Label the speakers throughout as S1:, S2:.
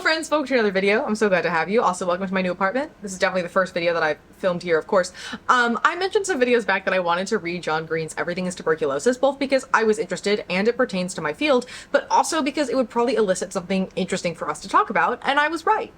S1: friends, welcome to another video. I'm so glad to have you. Also, welcome to my new apartment. This is definitely the first video that I've filmed here, of course. I mentioned some videos back that I wanted to read John Green's Everything is Tuberculosis, both because I was interested and it pertains to my field, but also because it would probably elicit something interesting for us to talk about, and I was right.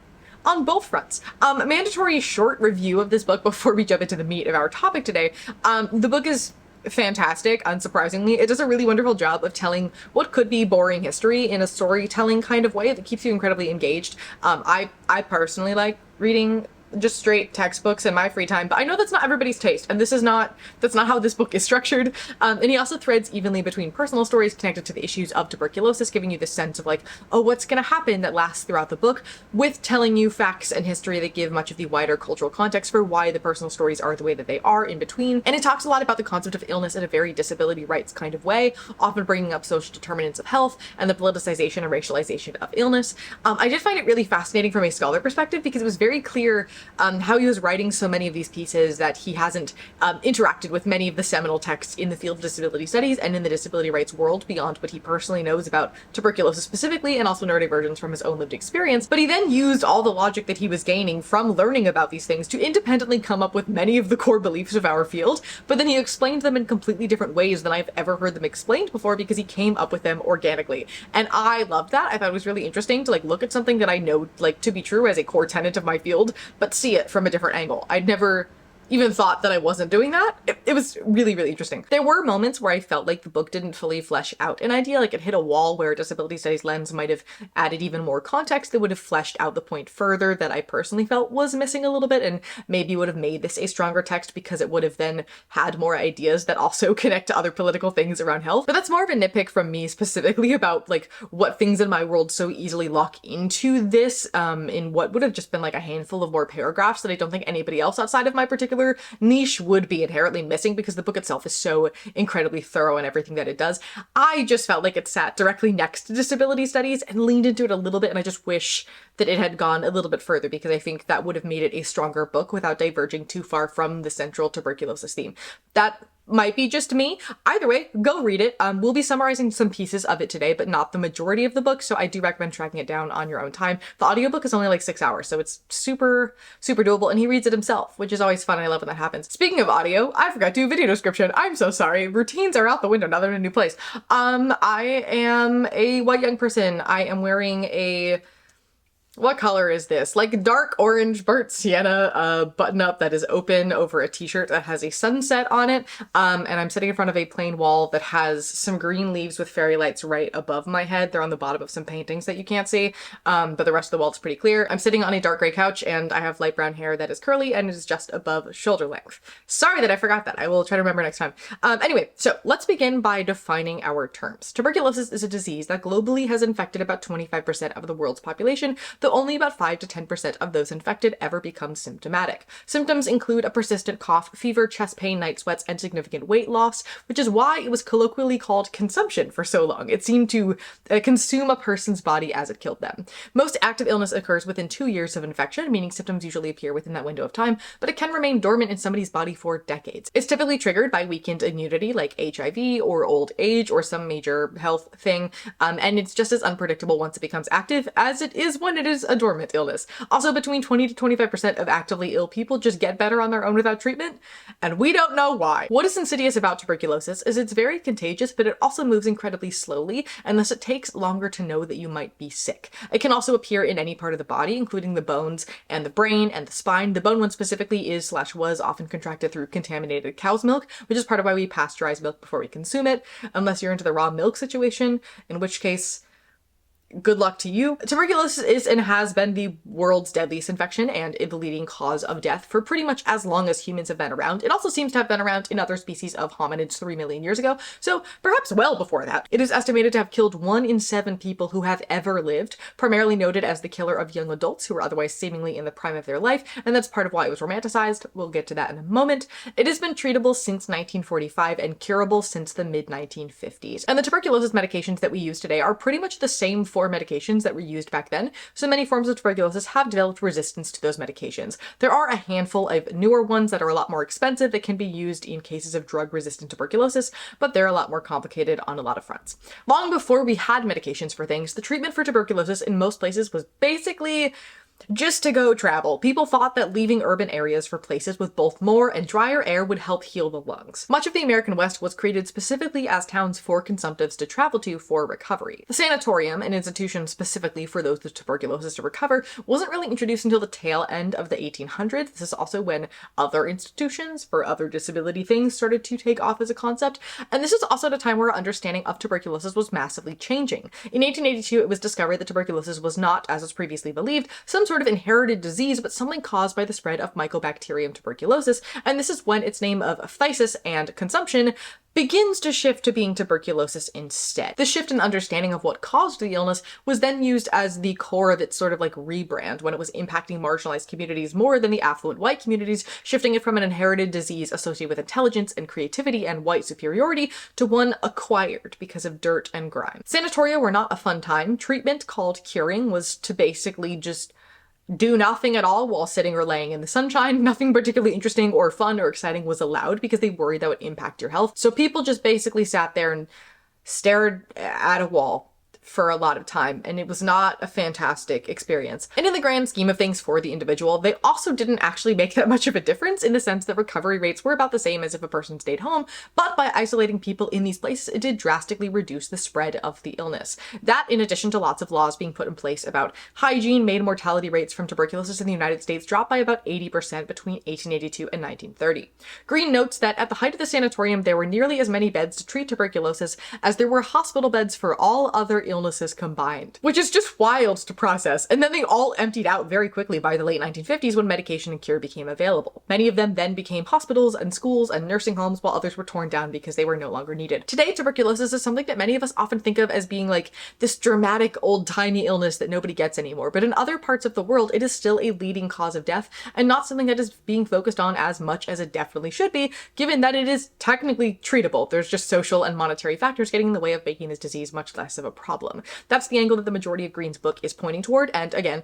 S1: On both fronts. Mandatory short review of this book before we jump into the meat of our topic today. The book is fantastic, unsurprisingly. It does a really wonderful job of telling what could be boring history in a storytelling kind of way that keeps you incredibly engaged. I personally like reading just straight textbooks in my free time, but I know that's not everybody's taste, and that's not how this book is structured. And he also threads evenly between personal stories connected to the issues of tuberculosis, giving you this sense of like, oh, what's gonna happen that lasts throughout the book, with telling you facts and history that give much of the wider cultural context for why the personal stories are the way that they are in between. And it talks a lot about the concept of illness in a very disability rights kind of way, often bringing up social determinants of health and the politicization and racialization of illness. I did find it really fascinating from a scholar perspective because it was very clear how he was writing so many of these pieces that he hasn't interacted with many of the seminal texts in the field of disability studies and in the disability rights world beyond what he personally knows about tuberculosis specifically, and also neurodivergence from his own lived experience. But he then used all the logic that he was gaining from learning about these things to independently come up with many of the core beliefs of our field, but then he explained them in completely different ways than I've ever heard them explained before because he came up with them organically. And I loved that. I thought it was really interesting to look at something that I know to be true as a core tenet of my field, but see it from a different angle. I'd never even thought that I wasn't doing that. It was really, really interesting. There were moments where I felt like the book didn't fully flesh out an idea, like it hit a wall where a disability studies lens might have added even more context that would have fleshed out the point further that I personally felt was missing a little bit, and maybe would have made this a stronger text because it would have then had more ideas that also connect to other political things around health. But that's more of a nitpick from me specifically about what things in my world so easily lock into this in what would have just been a handful of more paragraphs that I don't think anybody else outside of my particular niche would be inherently missing because the book itself is so incredibly thorough in everything that it does. I just felt like it sat directly next to disability studies and leaned into it a little bit, and I just wish that it had gone a little bit further because I think that would have made it a stronger book without diverging too far from the central tuberculosis theme. That might be just me. Either way, go read it. We'll be summarizing some pieces of it today, but not the majority of the book, so I do recommend tracking it down on your own time. The audiobook is only 6 hours, so it's super, super doable, and he reads it himself, which is always fun, and I love when that happens. Speaking of audio, I forgot to do a video description. I'm so sorry. Routines are out the window now that I'm in a new place. I am a white young person. I am wearing a... what color is this? Dark orange burnt sienna button up that is open over a t-shirt that has a sunset on it. And I'm sitting in front of a plain wall that has some green leaves with fairy lights right above my head. They're on the bottom of some paintings that you can't see, but the rest of the wall is pretty clear. I'm sitting on a dark gray couch and I have light brown hair that is curly and is just above shoulder length. Sorry that I forgot that. I will try to remember next time. Anyway, so let's begin by defining our terms. Tuberculosis is a disease that globally has infected about 25% of the world's population, though only about 5 to 10% of those infected ever become symptomatic. Symptoms include a persistent cough, fever, chest pain, night sweats, and significant weight loss, which is why it was colloquially called consumption for so long. It seemed to consume a person's body as it killed them. Most active illness occurs within 2 years of infection, meaning symptoms usually appear within that window of time, but it can remain dormant in somebody's body for decades. It's typically triggered by weakened immunity like HIV or old age or some major health thing, and it's just as unpredictable once it becomes active as it is when it is a dormant illness. Also, between 20 to 25% of actively ill people just get better on their own without treatment, and we don't know why. What is insidious about tuberculosis is it's very contagious, but it also moves incredibly slowly, and thus it takes longer to know that you might be sick. It can also appear in any part of the body, including the bones and the brain and the spine. The bone one specifically is/was often contracted through contaminated cow's milk, which is part of why we pasteurize milk before we consume it, unless you're into the raw milk situation, in which case good luck to you. Tuberculosis is and has been the world's deadliest infection and the leading cause of death for pretty much as long as humans have been around. It also seems to have been around in other species of hominids 3 million years ago, so perhaps well before that. It is estimated to have killed 1 in 7 people who have ever lived, primarily noted as the killer of young adults who are otherwise seemingly in the prime of their life, and that's part of why it was romanticized. We'll get to that in a moment. It has been treatable since 1945 and curable since the mid-1950s. And the tuberculosis medications that we use today are pretty much the same before medications that were used back then, so many forms of tuberculosis have developed resistance to those medications. There are a handful of newer ones that are a lot more expensive that can be used in cases of drug-resistant tuberculosis, but they're a lot more complicated on a lot of fronts. Long before we had medications for things, the treatment for tuberculosis in most places was basically just to go travel. People thought that leaving urban areas for places with both more and drier air would help heal the lungs. Much of the American West was created specifically as towns for consumptives to travel to for recovery. The sanatorium, an institution specifically for those with tuberculosis to recover, wasn't really introduced until the tail end of the 1800s. This is also when other institutions for other disability things started to take off as a concept, and this is also at a time where our understanding of tuberculosis was massively changing. In 1882, it was discovered that tuberculosis was not, as was previously believed, some sort of inherited disease, but something caused by the spread of Mycobacterium tuberculosis, and this is when its name of phthisis and consumption begins to shift to being tuberculosis instead. The shift in understanding of what caused the illness was then used as the core of its sort of like rebrand when it was impacting marginalized communities more than the affluent white communities, shifting it from an inherited disease associated with intelligence and creativity and white superiority to one acquired because of dirt and grime. Sanatoria were not a fun time. Treatment, called curing, was to basically just do nothing at all while sitting or laying in the sunshine. Nothing particularly interesting or fun or exciting was allowed because they worried that would impact your health. So people just basically sat there and stared at a wall for a lot of time, and it was not a fantastic experience. And in the grand scheme of things for the individual, they also didn't actually make that much of a difference in the sense that recovery rates were about the same as if a person stayed home, but by isolating people in these places, it did drastically reduce the spread of the illness. That, in addition to lots of laws being put in place about hygiene, made mortality rates from tuberculosis in the United States drop by about 80% between 1882 and 1930. Green notes that at the height of the sanatorium, there were nearly as many beds to treat tuberculosis as there were hospital beds for all other illnesses combined, which is just wild to process. And then they all emptied out very quickly by the late 1950s when medication and cure became available. Many of them then became hospitals and schools and nursing homes, while others were torn down because they were no longer needed. Today, tuberculosis is something that many of us often think of as being like this dramatic old-timey illness that nobody gets anymore, but in other parts of the world, it is still a leading cause of death and not something that is being focused on as much as it definitely should be, given that it is technically treatable. There's just social and monetary factors getting in the way of making this disease much less of a problem. That's the angle that the majority of Green's book is pointing toward, and again,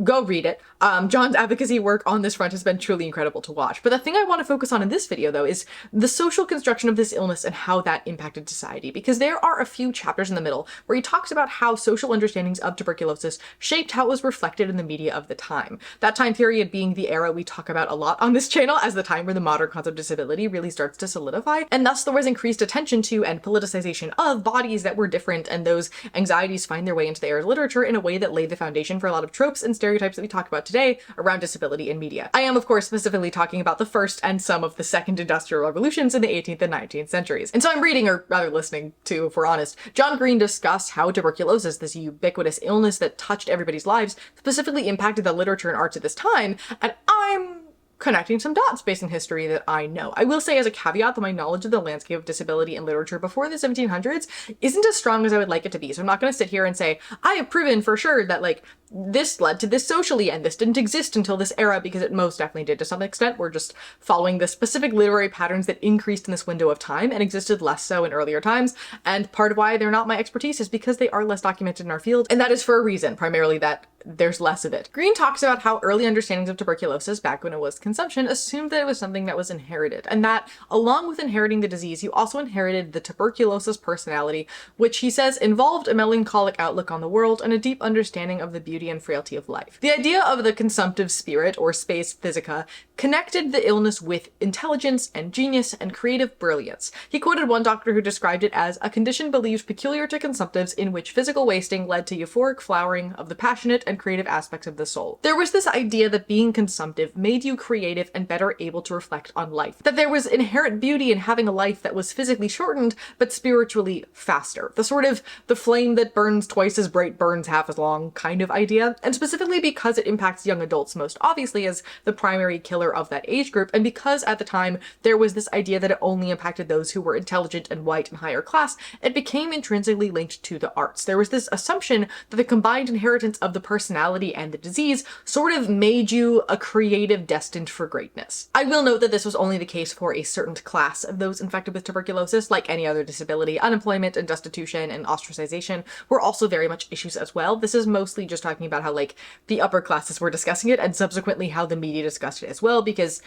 S1: go read it. John's advocacy work on this front has been truly incredible to watch. But the thing I want to focus on in this video, though, is the social construction of this illness and how that impacted society, because there are a few chapters in the middle where he talks about how social understandings of tuberculosis shaped how it was reflected in the media of the time. That time period being the era we talk about a lot on this channel as the time where the modern concept of disability really starts to solidify, and thus there was increased attention to and politicization of bodies that were different, and those anxieties find their way into the era of literature in a way that laid the foundation for a lot of tropes and stereotypes that we talk about today around disability in media. I am, of course, specifically talking about the first and some of the second industrial revolutions in the 18th and 19th centuries. And so I'm reading, or rather listening to, if we're honest, John Green discuss how tuberculosis, this ubiquitous illness that touched everybody's lives, specifically impacted the literature and arts at this time, and I'm connecting some dots based on history that I know. I will say as a caveat that my knowledge of the landscape of disability and literature before the 1700s isn't as strong as I would like it to be. So I'm not going to sit here and say, I have proven for sure that like this led to this socially and this didn't exist until this era, because it most definitely did to some extent. We're just following the specific literary patterns that increased in this window of time and existed less so in earlier times. And part of why they're not my expertise is because they are less documented in our field. And that is for a reason, primarily that there's less of it. Green talks about how early understandings of tuberculosis back when it was consumption assumed that it was something that was inherited, and that along with inheriting the disease, you also inherited the tuberculosis personality, which he says involved a melancholic outlook on the world and a deep understanding of the beauty and frailty of life. The idea of the consumptive spirit, or spes physica, connected the illness with intelligence and genius and creative brilliance. He quoted one doctor who described it as a condition believed peculiar to consumptives in which physical wasting led to euphoric flowering of the passionate and creative aspects of the soul. There was this idea that being consumptive made you creative and better able to reflect on life. That there was inherent beauty in having a life that was physically shortened, but spiritually faster. The sort of the flame that burns twice as bright burns half as long kind of idea idea, and specifically because it impacts young adults most obviously as the primary killer of that age group, and because at the time there was this idea that it only impacted those who were intelligent and white and higher class, it became intrinsically linked to the arts. There was this assumption that the combined inheritance of the personality and the disease sort of made you a creative destined for greatness. I will note that this was only the case for a certain class of those infected with tuberculosis. Like any other disability, unemployment and destitution and ostracization were also very much issues as well. This is mostly just talking about how like the upper classes were discussing it and subsequently how the media discussed it as well, because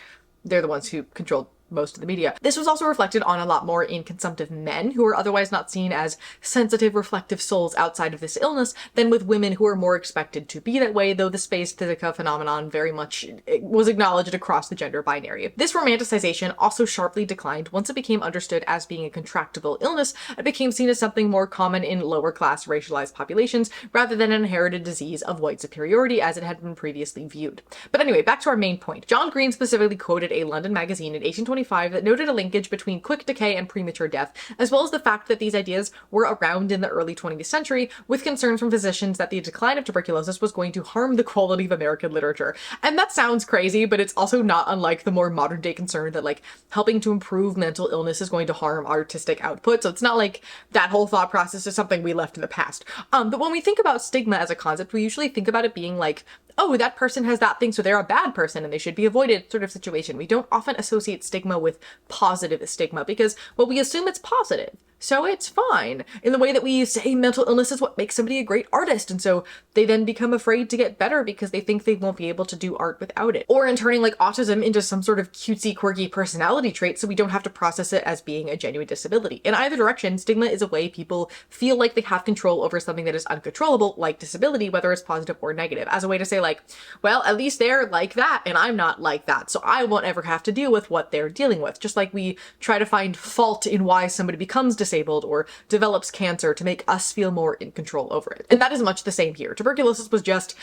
S1: they're the ones who controlled most of the media. This was also reflected on a lot more in consumptive men who were otherwise not seen as sensitive, reflective souls outside of this illness than with women who were more expected to be that way, though the spes phthisica phenomenon very much was acknowledged across the gender binary. This romanticization also sharply declined once it became understood as being a contractable illness and became seen as something more common in lower class racialized populations rather than an inherited disease of white superiority as it had been previously viewed. But anyway, back to our main point. John Green specifically quoted a London magazine in 1825 that noted a linkage between quick decay and premature death, as well as the fact that these ideas were around in the early 20th century, with concerns from physicians that the decline of tuberculosis was going to harm the quality of American literature. And that sounds crazy, but it's also not unlike the more modern day concern that like helping to improve mental illness is going to harm artistic output. So it's not like that whole thought process is something we left in the past. But when we think about stigma as a concept, we usually think about it being like, oh, that person has that thing, so they're a bad person and they should be avoided sort of situation. We don't often associate stigma with positive stigma because, well, we assume it's positive. So it's fine. In the way that we say mental illness is what makes somebody a great artist, and so they then become afraid to get better because they think they won't be able to do art without it. Or in turning like autism into some sort of cutesy, quirky personality trait so we don't have to process it as being a genuine disability. In either direction, stigma is a way people feel like they have control over something that is uncontrollable, like disability, whether it's positive or negative, as a way to say like, well, at least they're like that and I'm not like that, so I won't ever have to deal with what they're dealing with. Just like we try to find fault in why somebody becomes disabled or develops cancer to make us feel more in control over it. And that is much the same here. Tuberculosis was just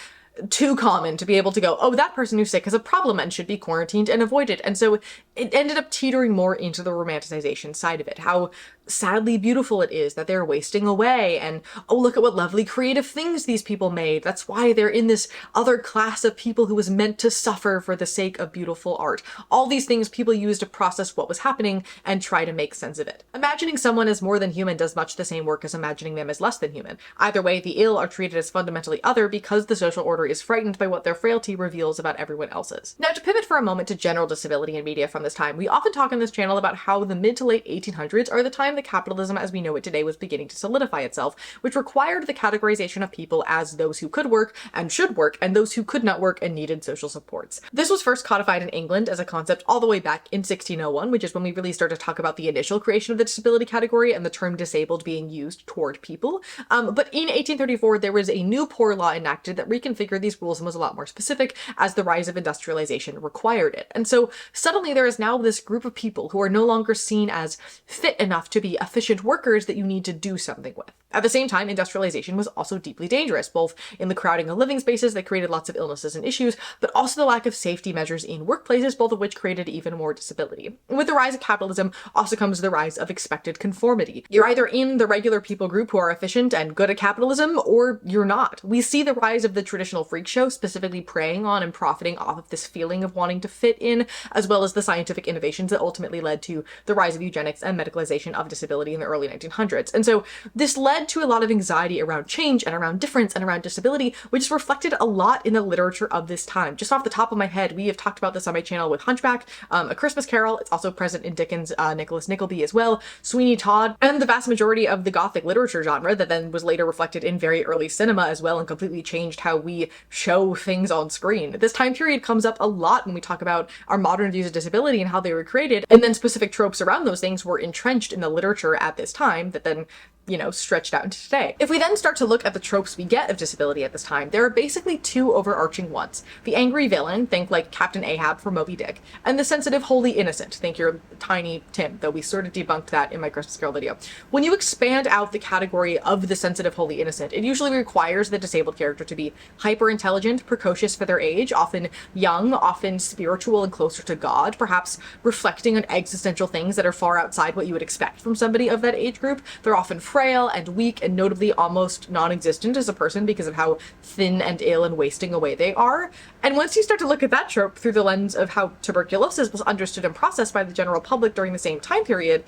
S1: too common to be able to go, oh, that person who's sick has a problem and should be quarantined and avoided. And so it ended up teetering more into the romanticization side of it. How sadly beautiful it is that they're wasting away, and oh, look at what lovely creative things these people made. That's why they're in this other class of people who was meant to suffer for the sake of beautiful art. All these things people use to process what was happening and try to make sense of it. Imagining someone as more than human does much the same work as imagining them as less than human. Either way, the ill are treated as fundamentally other because the social order is frightened by what their frailty reveals about everyone else's. Now, to pivot for a moment to general disability in media from this time, we often talk on this channel about how the mid to late 1800s are the time that capitalism as we know it today was beginning to solidify itself, which required the categorization of people as those who could work and should work, and those who could not work and needed social supports. This was first codified in England as a concept all the way back in 1601, which is when we really start to talk about the initial creation of the disability category and the term disabled being used toward people. But in 1834, there was a new poor law enacted that reconfigured these rules and was a lot more specific as the rise of industrialization required it. And so suddenly there is now this group of people who are no longer seen as fit enough to be efficient workers that you need to do something with. At the same time, industrialization was also deeply dangerous, both in the crowding of living spaces that created lots of illnesses and issues, but also the lack of safety measures in workplaces, both of which created even more disability. With the rise of capitalism also comes the rise of expected conformity. You're either in the regular people group who are efficient and good at capitalism, or you're not. We see the rise of the traditional freak show, specifically preying on and profiting off of this feeling of wanting to fit in, as well as the scientific innovations that ultimately led to the rise of eugenics and medicalization of disability in the early 1900s. And so this led to a lot of anxiety around change and around difference and around disability, which is reflected a lot in the literature of this time. Just off the top of my head, we have talked about this on my channel with Hunchback, A Christmas Carol. It's also present in Dickens' Nicholas Nickleby as well, Sweeney Todd, and the vast majority of the Gothic literature genre that then was later reflected in very early cinema as well and completely changed how we show things on screen. This time period comes up a lot when we talk about our modern views of disability and how they were created, and then specific tropes around those things were entrenched in the literature at this time that then stretched out into today. If we then start to look at the tropes we get of disability at this time, there are basically two overarching ones. The angry villain, think like Captain Ahab from Moby Dick, and the sensitive wholly innocent, think your Tiny Tim, though we sort of debunked that in my Christmas Carol video. When you expand out the category of the sensitive wholly innocent, it usually requires the disabled character to be hyper-intelligent, precocious for their age, often young, often spiritual and closer to God, perhaps reflecting on existential things that are far outside what you would expect from somebody of that age group. They're often frail and weak and notably almost non-existent as a person because of how thin and ill and wasting away they are. And once you start to look at that trope through the lens of how tuberculosis was understood and processed by the general public during the same time period,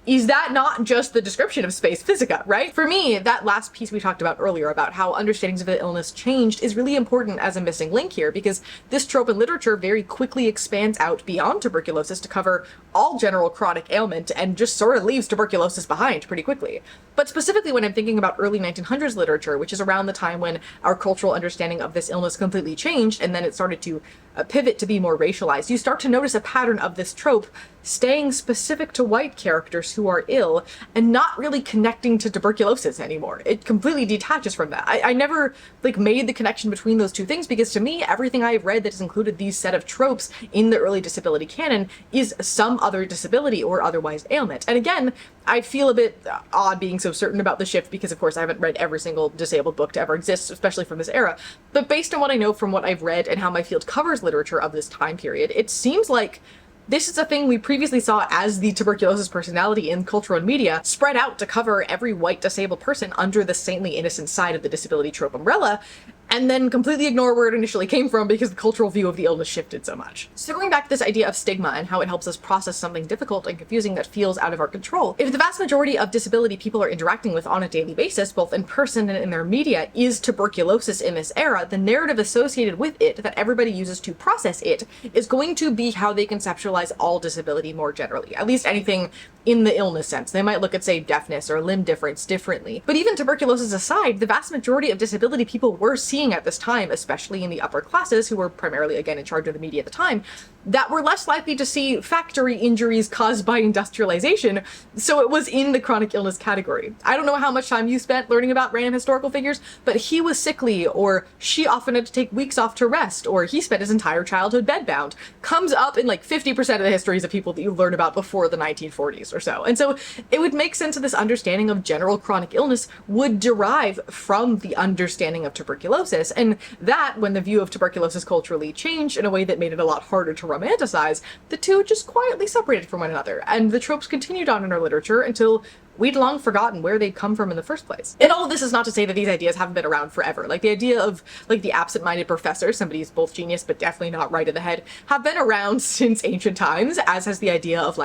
S1: is that not just the description of space physica, right? For me, that last piece we talked about earlier about how understandings of the illness changed is really important as a missing link here, because this trope in literature very quickly expands out beyond tuberculosis to cover all general chronic ailment and just sort of leaves tuberculosis behind pretty quickly. But specifically when I'm thinking about early 1900s literature, which is around the time when our cultural understanding of this illness completely changed and then it started to pivot to be more racialized, you start to notice a pattern of this trope staying specific to white characters who are ill and not really connecting to tuberculosis anymore. It completely detaches from that. I never made the connection between those two things, because to me, everything I've read that has included these set of tropes in the early disability canon is some other disability or otherwise ailment. And again, I feel a bit odd being so certain about the shift because, of course, I haven't read every single disabled book to ever exist, especially from this era. But based on what I know from what I've read and how my field covers literature of this time period, it seems like this is a thing we previously saw as the tuberculosis personality in cultural and media spread out to cover every white disabled person under the saintly innocent side of the disability trope umbrella, and then completely ignore where it initially came from because the cultural view of the illness shifted so much. So going back to this idea of stigma and how it helps us process something difficult and confusing that feels out of our control, if the vast majority of disability people are interacting with on a daily basis, both in person and in their media, is tuberculosis in this era, the narrative associated with it that everybody uses to process it is going to be how they conceptualize all disability more generally, at least anything in the illness sense. They might look at, say, deafness or limb difference differently. But even tuberculosis aside, the vast majority of disability people were seeing at this time, especially in the upper classes, who were primarily, again, in charge of the media at the time, that were less likely to see factory injuries caused by industrialization, so it was in the chronic illness category. I don't know how much time you spent learning about random historical figures, but he was sickly, or she often had to take weeks off to rest, or he spent his entire childhood bedbound, comes up in 50% of the histories of people that you learn about before the 1940s or so. And so it would make sense that this understanding of general chronic illness would derive from the understanding of tuberculosis, and that, when the view of tuberculosis culturally changed in a way that made it a lot harder to romanticize, the two just quietly separated from one another, and the tropes continued on in our literature until we'd long forgotten where they'd come from in the first place. And all of this is not to say that these ideas haven't been around forever. The idea of the absent-minded professor, somebody who's both genius but definitely not right in the head, have been around since ancient times, as has the idea of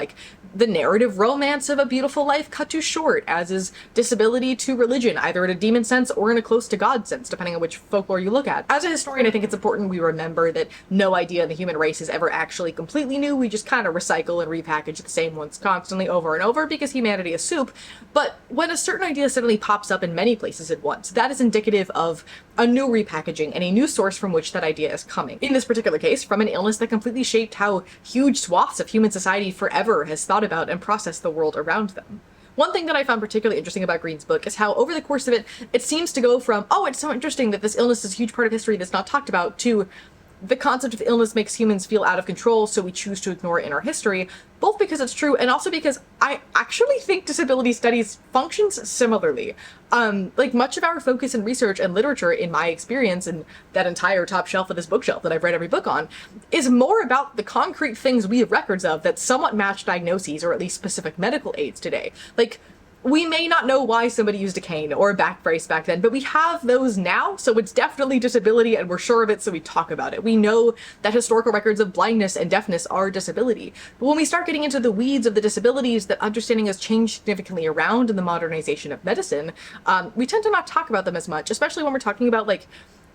S1: the narrative romance of a beautiful life cut too short, as is disability to religion, either in a demon sense or in a close to God sense, depending on which folklore you look at. As a historian, I think it's important we remember that no idea in the human race is ever actually completely new. We just kind of recycle and repackage the same ones constantly over and over because humanity is soup. But when a certain idea suddenly pops up in many places at once, that is indicative of a new repackaging and a new source from which that idea is coming. In this particular case, from an illness that completely shaped how huge swaths of human society forever has thought about and processed the world around them. One thing that I found particularly interesting about Green's book is how over the course of it, it seems to go from, oh, it's so interesting that this illness is a huge part of history that's not talked about, to the concept of illness makes humans feel out of control, so we choose to ignore it in our history, both because it's true and also because I actually think disability studies functions similarly. Much of our focus and research and literature, in my experience, and that entire top shelf of this bookshelf that I've read every book on, is more about the concrete things we have records of that somewhat match diagnoses or at least specific medical aids today. We may not know why somebody used a cane or a back brace back then, but we have those now, so it's definitely disability and we're sure of it, so we talk about it. We know that historical records of blindness and deafness are disability. But when we start getting into the weeds of the disabilities that understanding has changed significantly around in the modernization of medicine, we tend to not talk about them as much, especially when we're talking about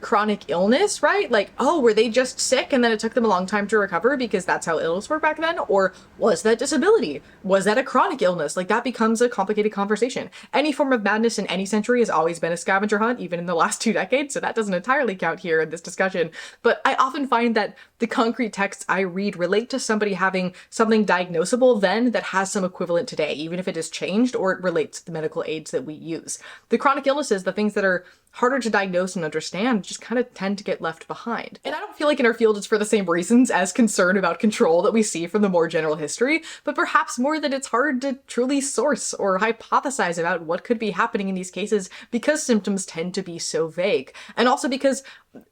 S1: chronic illness, right? Oh, were they just sick and then it took them a long time to recover because that's how illness worked back then? Or was that disability? Was that a chronic illness? That becomes a complicated conversation. Any form of madness in any century has always been a scavenger hunt, even in the last 2 decades, so that doesn't entirely count here in this discussion. But I often find that the concrete texts I read relate to somebody having something diagnosable then that has some equivalent today, even if it has changed or it relates to the medical aids that we use. The chronic illnesses, the things that are harder to diagnose and understand, which just kind of tend to get left behind. And I don't feel like in our field it's for the same reasons as concern about control that we see from the more general history, but perhaps more that it's hard to truly source or hypothesize about what could be happening in these cases because symptoms tend to be so vague. And also because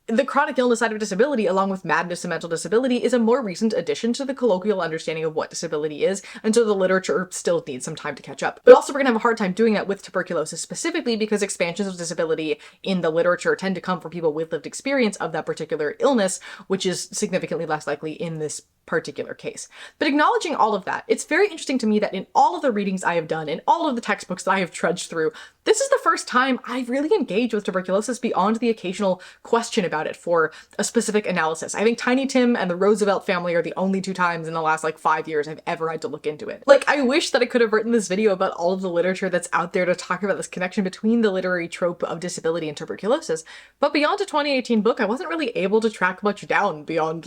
S1: the chronic illness side of disability, along with madness and mental disability, is a more recent addition to the colloquial understanding of what disability is, and so the literature still needs some time to catch up. But also we're gonna have a hard time doing that with tuberculosis specifically because expansions of disability in the literature tend to come from people with lived experience of that particular illness, which is significantly less likely in this particular case. But acknowledging all of that, it's very interesting to me that in all of the readings I have done, in all of the textbooks that I have trudged through, this is the first time I've really engaged with tuberculosis beyond the occasional question about it for a specific analysis. I think Tiny Tim and the Roosevelt family are the only two times in the last 5 years I've ever had to look into it. I wish that I could have written this video about all of the literature that's out there to talk about this connection between the literary trope of disability and tuberculosis, but beyond a 2018 book, I wasn't really able to track much down beyond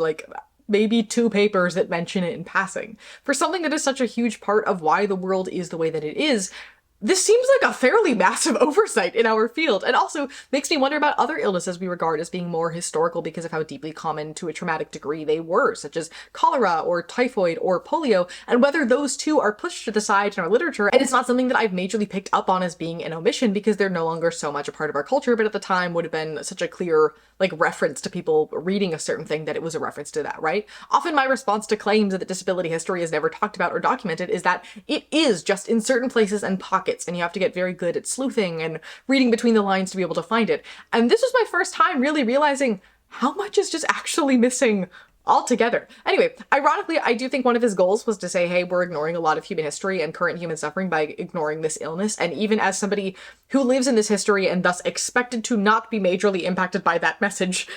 S1: maybe 2 papers that mention it in passing. For something that is such a huge part of why the world is the way that it is, this seems like a fairly massive oversight in our field, and also makes me wonder about other illnesses we regard as being more historical because of how deeply common to a traumatic degree they were, such as cholera or typhoid or polio, and whether those two are pushed to the side in our literature, and it's not something that I've majorly picked up on as being an omission because they're no longer so much a part of our culture, but at the time would have been such a clear reference to people reading a certain thing that it was a reference to that, right? Often my response to claims that disability history is never talked about or documented is that it is just in certain places and pockets, and you have to get very good at sleuthing and reading between the lines to be able to find it. And this was my first time really realizing how much is just actually missing altogether. Anyway, ironically, I do think one of his goals was to say, hey, we're ignoring a lot of human history and current human suffering by ignoring this illness. And even as somebody who lives in this history and thus expected to not be majorly impacted by that message,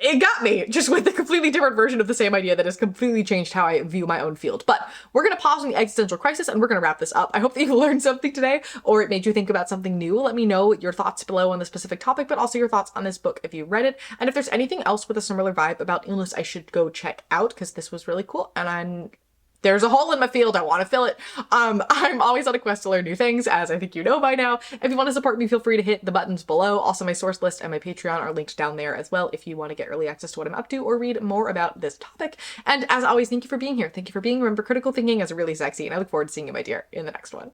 S1: it got me, just with a completely different version of the same idea that has completely changed how I view my own field. But we're going to pause on the existential crisis and we're going to wrap this up. I hope that you learned something today, or it made you think about something new. Let me know your thoughts below on the specific topic, but also your thoughts on this book if you read it. And if there's anything else with a similar vibe about illness I should go check out, because this was really cool and there's a hole in my field, I want to fill it. I'm always on a quest to learn new things, as I think you know by now. If you want to support me, feel free to hit the buttons below. Also, my source list and my Patreon are linked down there as well if you want to get early access to what I'm up to or read more about this topic. And as always, thank you for being here. Thank you for being. Remember, critical thinking is really sexy, and I look forward to seeing you, my dear, in the next one.